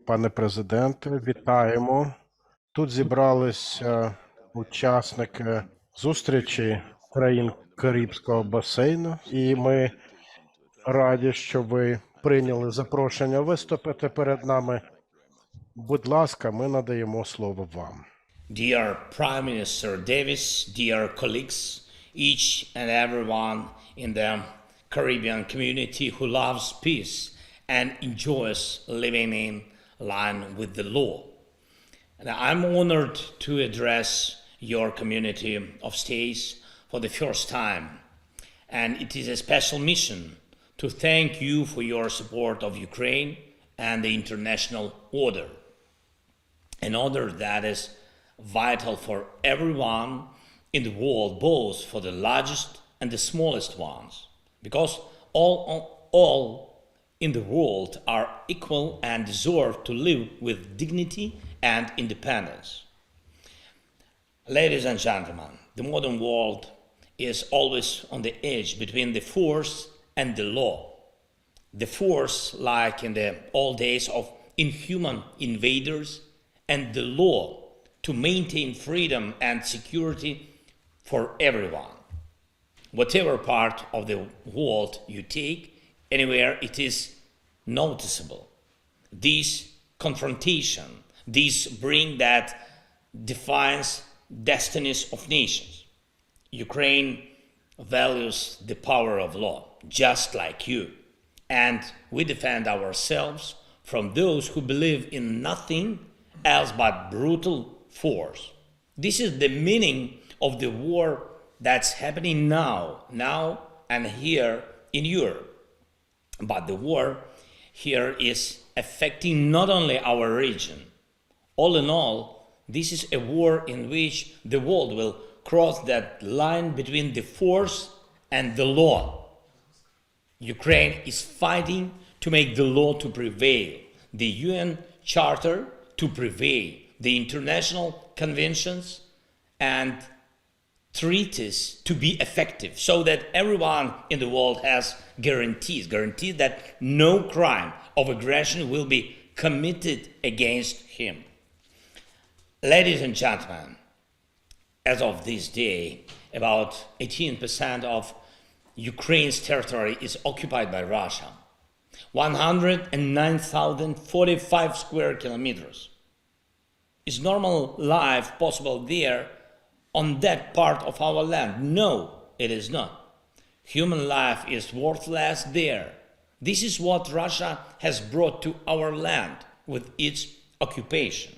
Пане президенте, вітаємо. Тут зібралися учасники зустрічі країн Карибського басейну, і ми раді, що ви прийняли запрошення виступити перед нами. Будь ласка, ми надаємо слово вам. Dear Prime Minister Davis, dear colleagues, each and everyone in the Caribbean community who loves peace and enjoys living in line with the law. And I'm honored to address your community of states for the first time. And it is a special mission to thank you for your support of Ukraine and the international order. An order that is vital for everyone in the world, both for the largest and the smallest ones, because all in the world are equal and deserve to live with dignity and independence. Ladies and gentlemen, the modern world is always on the edge between the force and the law. The force, like in the old days of inhuman invaders, and the law to maintain freedom and security for everyone. Whatever part of the world you take, anywhere it is noticeable. This confrontation, this bring that defines destinies of nations. Ukraine values the power of law, just like you, and we defend ourselves from those who believe in nothing else but brutal force. This is the meaning of the war that's happening now and here in Europe. But the war here is affecting not only our region. All in all, this is a war in which the world will cross that line between the force and the law. Ukraine is fighting to make the law to prevail, the UN Charter to prevail, the international conventions and treaties to be effective, so that everyone in the world has guarantees that no crime of aggression will be committed against him. Ladies and gentlemen, as of this day, about 18% of Ukraine's territory is occupied by Russia. 109,045 square kilometers. Is normal life possible there on that part of our land? No, it is not. Human life is worthless there. This is what Russia has brought to our land with its occupation.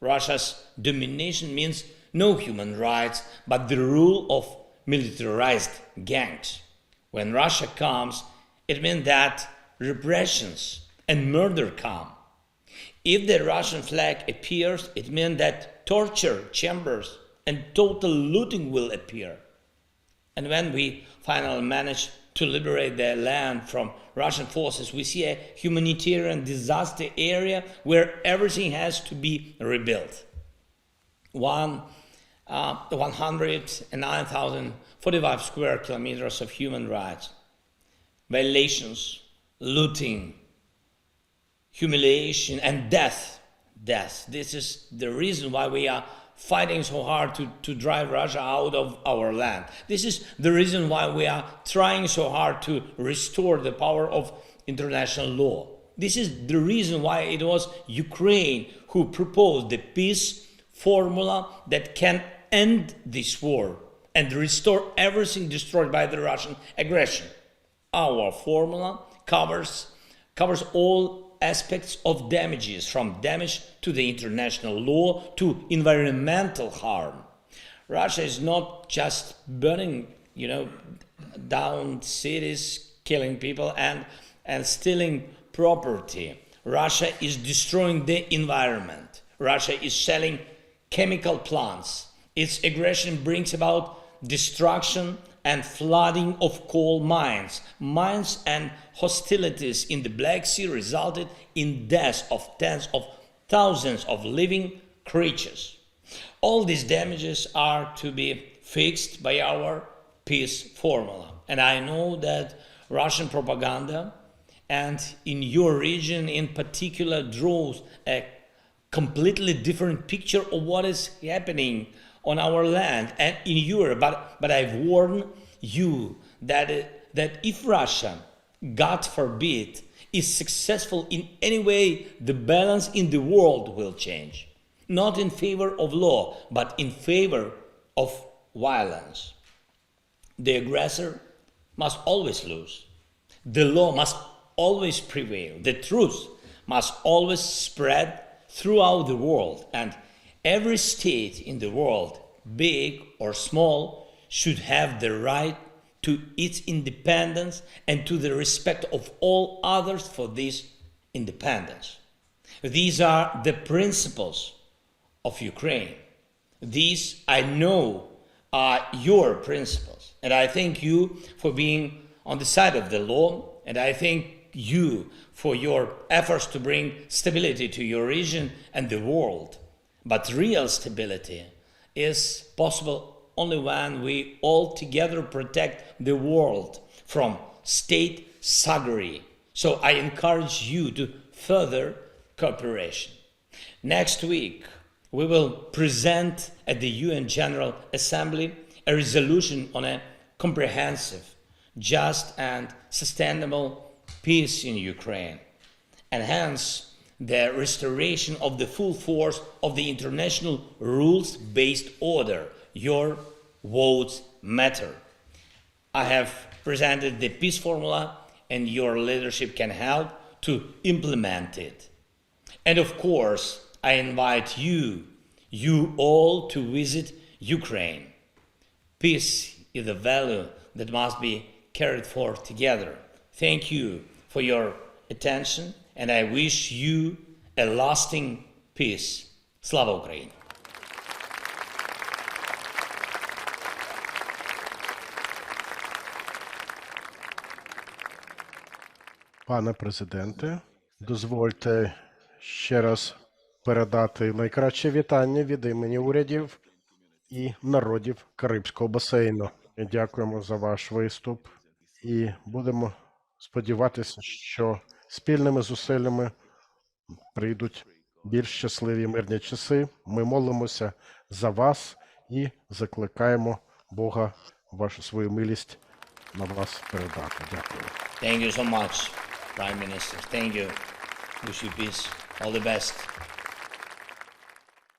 Russia's domination means no human rights, but the rule of militarized gangs. When Russia comes, it means that repressions and murder come. If the Russian flag appears, it means that torture chambers and total looting will appear. And when we finally manage to liberate the land from Russian forces, we see a humanitarian disaster area where everything has to be rebuilt. 109,045 square kilometers of human rights, violations, looting, humiliation, and death. This is the reason why we are fighting so hard to drive Russia out of our land. This is the reason why we are trying so hard to restore the power of international law. This is the reason why it was Ukraine who proposed the peace formula that can end this war and restore everything destroyed by the Russian aggression. Our formula covers all aspects of damages, from damage to the international law to environmental harm. Russia is not just burning, down cities, killing people and stealing property. Russia is destroying the environment. Russia is selling chemical plants. Its aggression brings about destruction and flooding of coal mines. Mines and hostilities in the Black Sea resulted in deaths of tens of thousands of living creatures. All these damages are to be fixed by our peace formula. And I know that Russian propaganda and in your region in particular draws a completely different picture of what is happening on our land and in Europe. But I've warned you that if Russia, God forbid, is successful in any way, the balance in the world will change. Not in favor of law, but in favor of violence. The aggressor must always lose. The law must always prevail. The truth must always spread throughout the world. And every state in the world, big or small, should have the right to its independence and to the respect of all others for this independence. These are the principles of Ukraine. These, I know, are your principles. And I thank you for being on the side of the law, and I thank you for your efforts to bring stability to your region and the world. But real stability is possible only when we all together protect the world from state thuggery. So I encourage you to further cooperation. Next week, we will present at the UN General Assembly a resolution on a comprehensive, just and sustainable peace in Ukraine, and hence the restoration of the full force of the international rules-based order. Your votes matter. I have presented the peace formula, and your leadership can help to implement it. And of course, I invite you all to visit Ukraine. Peace is a value that must be carried forth together. Thank you for your attention, and I wish you a lasting peace. Slava Ukraini! Пане президенте, дозвольте ще раз передати найкраще вітання від імені урядів і народів Карибського басейну. Дякуємо за ваш виступ і будемо сподіватися, що спільними зусиллями прийдуть більш щасливі мирні часи. Ми молимося за вас і закликаємо Бога вашу свою милість на вас передати. Дякую. Thank you so much, Prime Minister. Thank you. Wish you peace. All the best.